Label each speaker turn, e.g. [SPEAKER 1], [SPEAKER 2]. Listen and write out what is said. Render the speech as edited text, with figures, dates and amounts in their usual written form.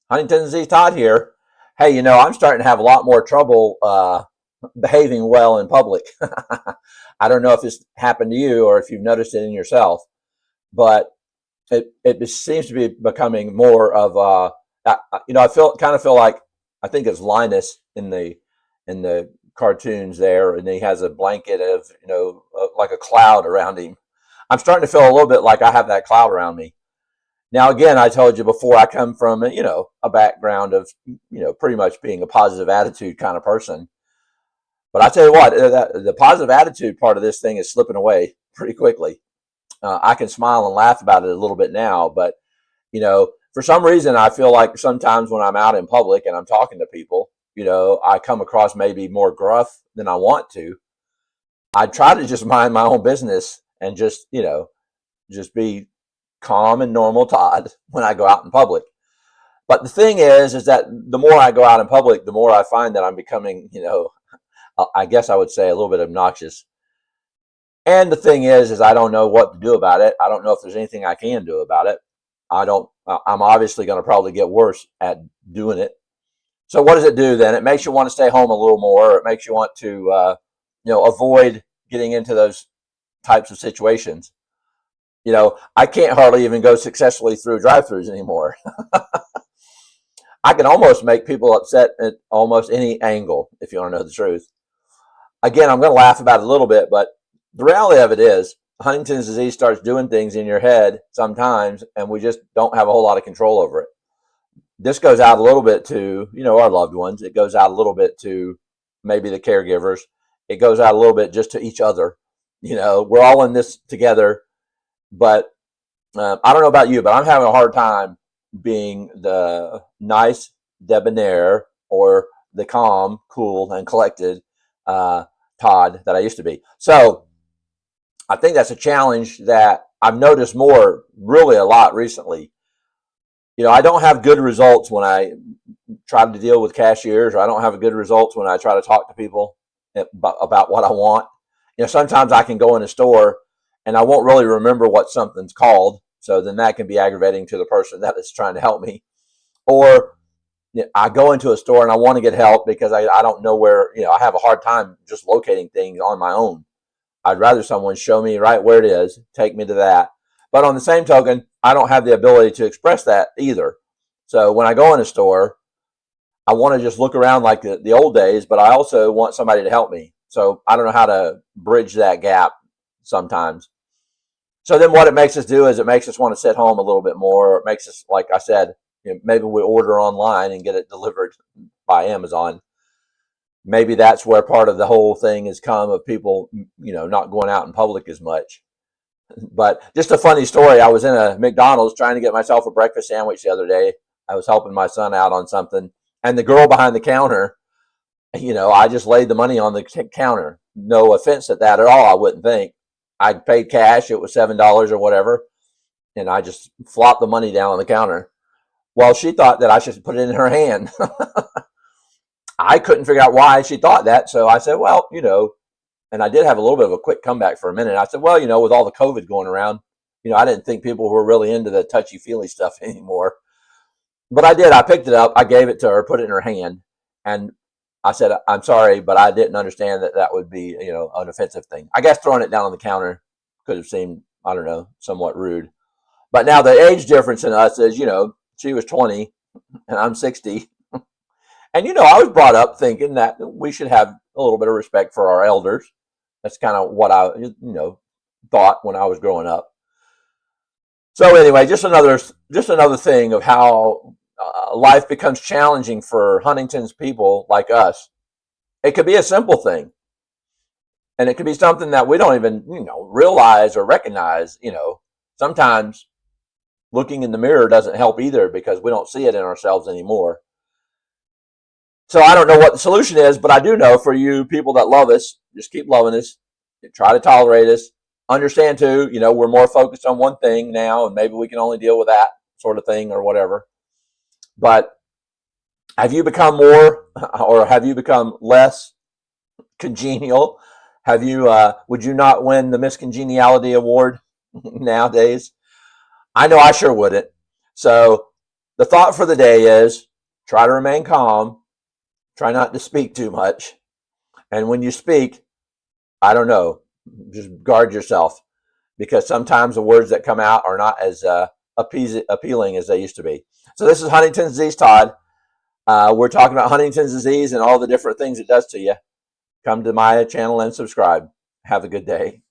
[SPEAKER 1] Huntington's disease Todd here. Hey, I'm starting to have a lot more trouble behaving well in public. I don't know if this happened to you or if you've noticed it in yourself, but it seems to be becoming more of I feel like I think it's Linus in the cartoons there, and he has a blanket of like a cloud around him. I'm starting to feel a little bit like I have that cloud around me. Now, again, I told you before, I come from a background of pretty much being a positive attitude kind of person. But I tell you what, the positive attitude part of this thing is slipping away pretty quickly. I can smile and laugh about it a little bit now, but for some reason, I feel like sometimes when I'm out in public and I'm talking to people, I come across maybe more gruff than I want to. I try to just mind my own business and just be calm and normal Todd when I go out in public. But the thing is that the more I go out in public, the more I find that I'm becoming, I guess I would say a little bit obnoxious. And the thing is I don't know what to do about it. I don't know if there's anything I can do about it. I'm obviously going to probably get worse at doing it. So what does it do then? It makes you want to stay home a little more. It makes you want to, avoid getting into those types of situations. I can't hardly even go successfully through drive-thrus anymore. I can almost make people upset at almost any angle, if you want to know the truth. Again, I'm going to laugh about it a little bit, but the reality of it is Huntington's disease starts doing things in your head sometimes, and we just don't have a whole lot of control over it. This goes out a little bit to, our loved ones. It goes out a little bit to maybe the caregivers. It goes out a little bit just to each other. We're all in this together. But I don't know about you, but I'm having a hard time being the nice, debonair, or the calm, cool, and collected Todd that I used to be. So I think that's a challenge that I've noticed really a lot recently. I don't have good results when I try to deal with cashiers, or I don't have good results when I try to talk to people about what I want. Sometimes I can go in a store and I won't really remember what something's called. So then that can be aggravating to the person that is trying to help me. Or I go into a store and I want to get help because I don't know where, I have a hard time just locating things on my own. I'd rather someone show me right where it is, take me to that. But on the same token, I don't have the ability to express that either. So when I go in a store, I want to just look around like the old days, but I also want somebody to help me. So I don't know how to bridge that gap sometimes. So then what it makes us do is it makes us want to sit home a little bit more. It makes us, like I said, maybe we order online and get it delivered by Amazon. Maybe that's where part of the whole thing has come of people, not going out in public as much. But just a funny story. I was in a McDonald's trying to get myself a breakfast sandwich the other day. I was helping my son out on something. And the girl behind the counter, I just laid the money on the counter. No offense at that at all, I wouldn't think. I paid cash. It was $7 or whatever. And I just flopped the money down on the counter. Well, she thought that I should put it in her hand. I couldn't figure out why she thought that. So I said, well, and I did have a little bit of a quick comeback for a minute. I said, well, with all the COVID going around, I didn't think people were really into the touchy-feely stuff anymore. But I did. I picked it up. I gave it to her, put it in her hand. And I said, I'm sorry, but I didn't understand that would be, an offensive thing. I guess throwing it down on the counter could have seemed, I don't know, somewhat rude. But now the age difference in us is, she was 20 and I'm 60. And, I was brought up thinking that we should have a little bit of respect for our elders. That's kind of what I, thought when I was growing up. So anyway, just another thing of how life becomes challenging for Huntington's people like us. It could be a simple thing, and it could be something that we don't even realize or recognize. Sometimes looking in the mirror doesn't help either because we don't see it in ourselves anymore. So I don't know what the solution is, but I do know for you people that love us, just keep loving us, try to tolerate us. Understand too, we're more focused on one thing now, and maybe we can only deal with that sort of thing or whatever. But have you become more, or have you become less congenial? Would you not win the Miss Congeniality Award nowadays? I know I sure wouldn't. So The thought for the day is try to remain calm, try not to speak too much. And when you speak, I don't know, just guard yourself, because sometimes the words that come out are not as appealing as they used to be. So this is Huntington's disease, Todd. We're talking about Huntington's disease and all the different things it does to you. Come to my channel and subscribe. Have a good day.